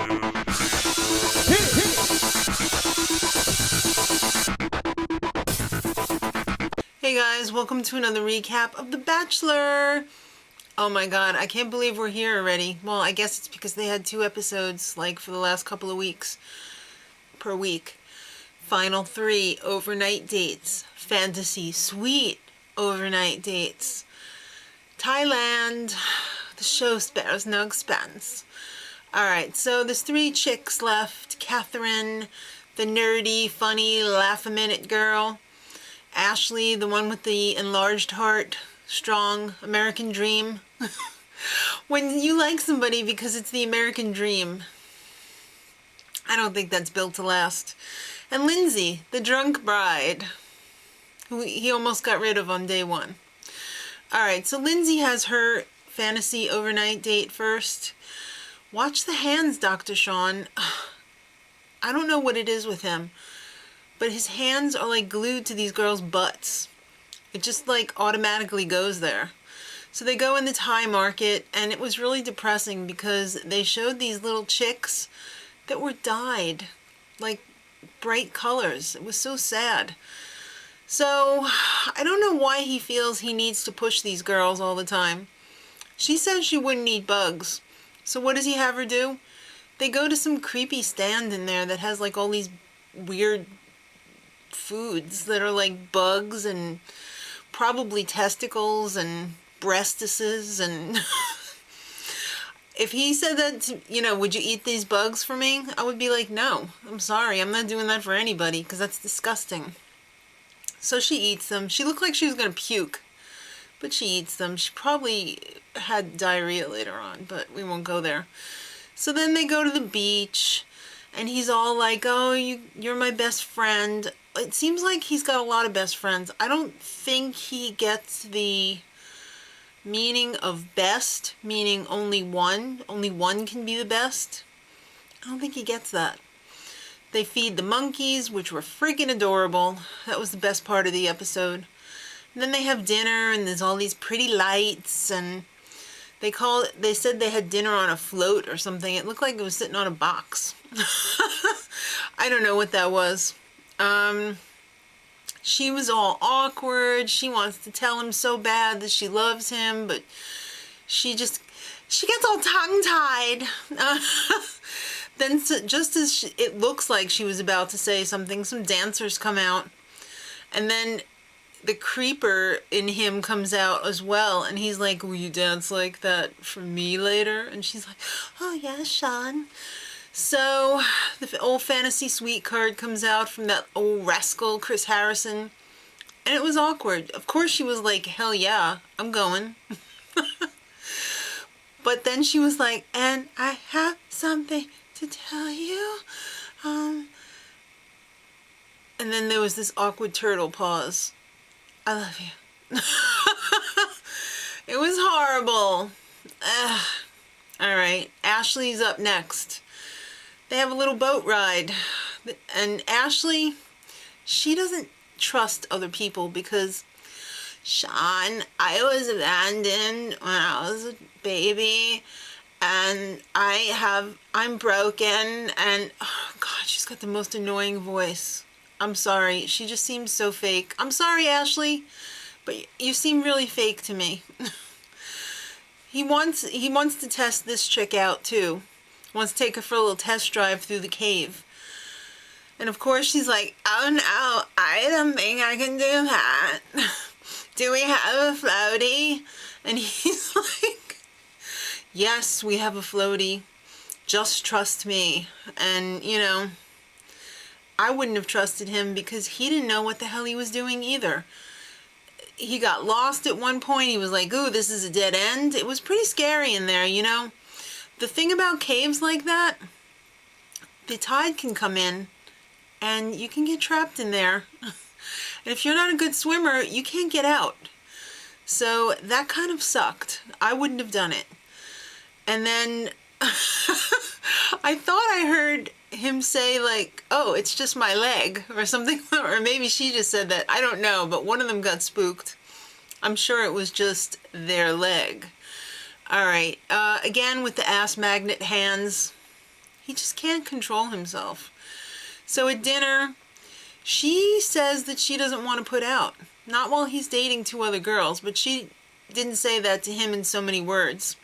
Hey guys, welcome to another recap of The Bachelor. Oh my god, I can't believe we're here already. Well, I guess it's because they had 2 episodes, like, for the last couple of weeks. Per week. Final 3 overnight dates. Fantasy suite overnight dates. Thailand. The show spares no expense. Alright, so there's 3 chicks left. Catherine, the nerdy, funny, laugh-a-minute girl. Ashley, the one with the enlarged heart, strong American dream. When you like somebody because it's the American dream, I don't think that's built to last. And Lindsay, the drunk bride, who he almost got rid of on day 1. Alright, so Lindsay has her fantasy overnight date first. Watch the hands, Dr. Sean. I don't know what it is with him, but his hands are like glued to these girls' butts. It just like automatically goes there. So they go in the Thai market, and it was really depressing because they showed these little chicks that were dyed like bright colors. It was so sad. So I don't know why he feels he needs to push these girls all the time. She said she wouldn't eat bugs. So what does he have her do? They go to some creepy stand in there that has like all these weird foods that are like bugs and probably testicles and breastises, and if he said that to, would you eat these bugs for me? I would be like, no, I'm sorry, I'm not doing that for anybody because that's disgusting. So she eats them. She looked like she was gonna puke, but she eats them. She probably had diarrhea later on, but we won't go there. So then they go to the beach, and he's all like, oh, you're my best friend. It seems like he's got a lot of best friends. I don't think he gets the meaning of best, meaning only one can be the best. I don't think he gets that. They feed the monkeys, which were freaking adorable. That was the best part of the episode. And then they have dinner, and there's all these pretty lights, and they said they had dinner on a float or something. It looked like it was sitting on a box. I don't know what that was. She was all awkward. She wants to tell him so bad that she loves him, but she gets all tongue-tied. Then just as it looks like she was about to say something, some dancers come out, and then the creeper in him comes out as well, and he's like, will you dance like that for me later? And she's like, oh yeah, Sean. So the old fantasy suite card comes out from that old rascal Chris Harrison, and it was awkward. Of course she was like, hell yeah, I'm going. But then she was like, and I have something to tell you. And then there was this awkward turtle pause. I love you. It was horrible. Alright, Ashley's up next. They have a little boat ride. And Ashley, she doesn't trust other people because, Sean, I was abandoned when I was a baby, and I'm broken, and oh god, she's got the most annoying voice. I'm sorry, she just seems so fake. I'm sorry, Ashley, but you seem really fake to me. He wants to test this chick out too. Wants to take her for a little test drive through the cave. And of course she's like, oh no, I don't think I can do that. Do we have a floaty? And he's like, yes, we have a floaty. Just trust me. And, I wouldn't have trusted him because he didn't know what the hell he was doing either. He got lost at one point. He was like, ooh, this is a dead end. It was pretty scary in there, The thing about caves like that, the tide can come in and you can get trapped in there. And if you're not a good swimmer, you can't get out. So that kind of sucked. I wouldn't have done it. And then I thought I heard him say like, oh, it's just my leg or something. Or maybe she just said that. I don't know, but one of them got spooked. I'm sure it was just their leg. All right. Again, with the ass magnet hands. He just can't control himself. So at dinner, she says that she doesn't want to put out. Not while he's dating 2 other girls, but she didn't say that to him in so many words.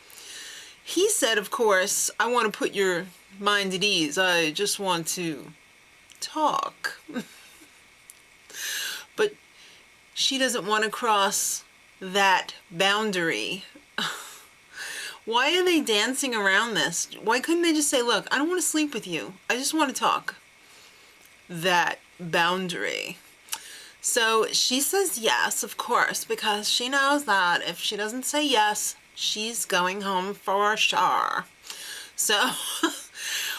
He said, of course, I want to put your mind at ease. I just want to talk. But she doesn't want to cross that boundary. Why are they dancing around this? Why couldn't they just say, look, I don't want to sleep with you. I just want to talk. That boundary. So she says yes, of course, because she knows that if she doesn't say yes, she's going home for sure. So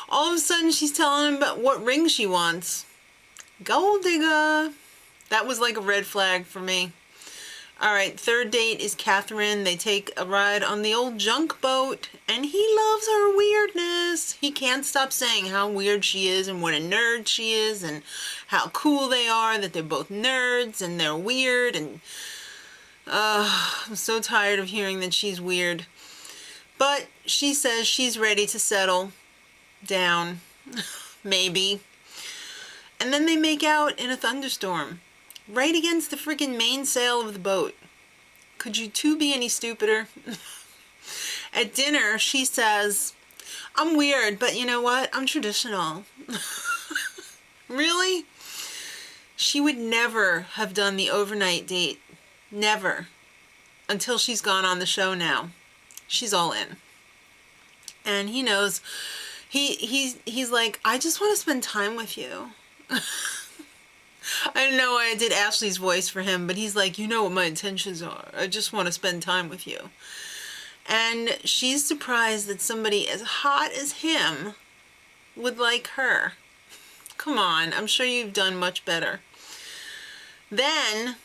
all of a sudden she's telling him about what ring she wants. Gold digger. That was like a red flag for me. All right, third date is Catherine. They take a ride on the old junk boat, and he loves her weirdness. He can't stop saying how weird she is and what a nerd she is and how cool they are, that they're both nerds and they're weird. And I'm so tired of hearing that she's weird. But she says she's ready to settle down, maybe. And then they make out in a thunderstorm. Right against the freaking mainsail of the boat. Could you two be any stupider? At dinner, she says, I'm weird, but you know what? I'm traditional. Really? She would never have done the overnight date. Never. Until she's gone on the show now. She's all in. And he knows. He's like, I just want to spend time with you. I don't know why I did Ashley's voice for him, but he's like, you know what my intentions are. I just want to spend time with you. And she's surprised that somebody as hot as him would like her. Come on, I'm sure you've done much better. Then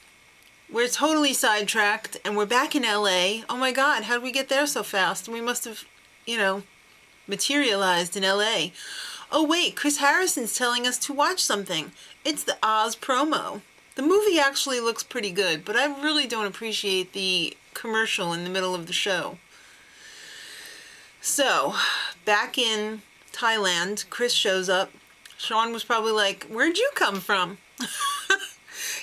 we're totally sidetracked and we're back in LA. Oh my God, how did we get there so fast? We must have, materialized in LA. Oh wait, Chris Harrison's telling us to watch something. It's the Oz promo. The movie actually looks pretty good, but I really don't appreciate the commercial in the middle of the show. So, back in Thailand, Chris shows up. Sean was probably like, where'd you come from?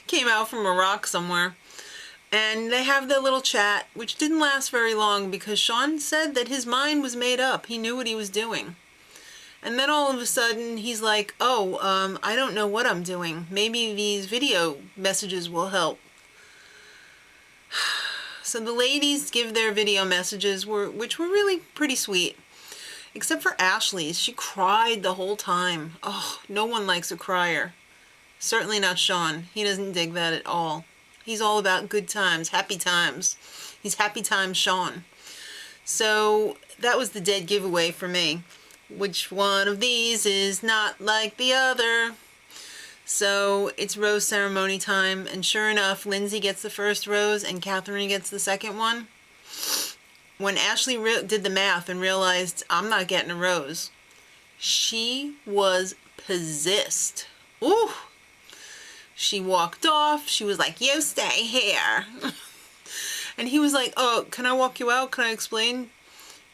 Came out from a rock somewhere. And they have their little chat, which didn't last very long because Sean said that his mind was made up. He knew what he was doing. And then all of a sudden, he's like, I don't know what I'm doing. Maybe these video messages will help. So the ladies give their video messages, which were really pretty sweet. Except for Ashley's. She cried the whole time. Oh, no one likes a crier. Certainly not Sean. He doesn't dig that at all. He's all about good times, happy times. He's happy times Sean. So that was the dead giveaway for me. Which one of these is not like the other? So it's rose ceremony time, and sure enough, Lindsay gets the first rose and Catherine gets the second one. When Ashley did the math and realized I'm not getting a rose, she was pissed. Ooh! She walked off. She was like, you stay here. And he was like, oh, can I walk you out? Can I explain?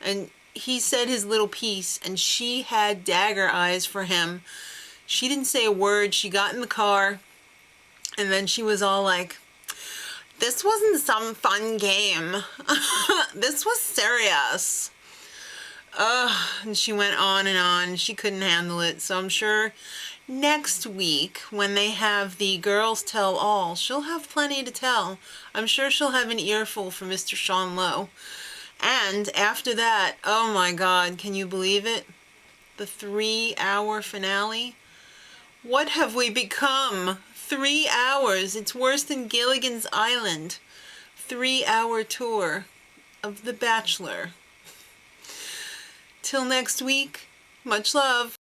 And he said his little piece, and she had dagger eyes for him. She didn't say a word. She got in the car, and then she was all like, this wasn't some fun game. This was serious. And she went on and on. She couldn't handle it. So I'm sure next week, when they have the girls tell all, she'll have plenty to tell. I'm sure she'll have an earful for Mr. Sean Lowe. And after that, oh my God, can you believe it? The 3-hour finale? What have we become? 3 hours. It's worse than Gilligan's Island. 3-hour tour of The Bachelor. Till next week, much love.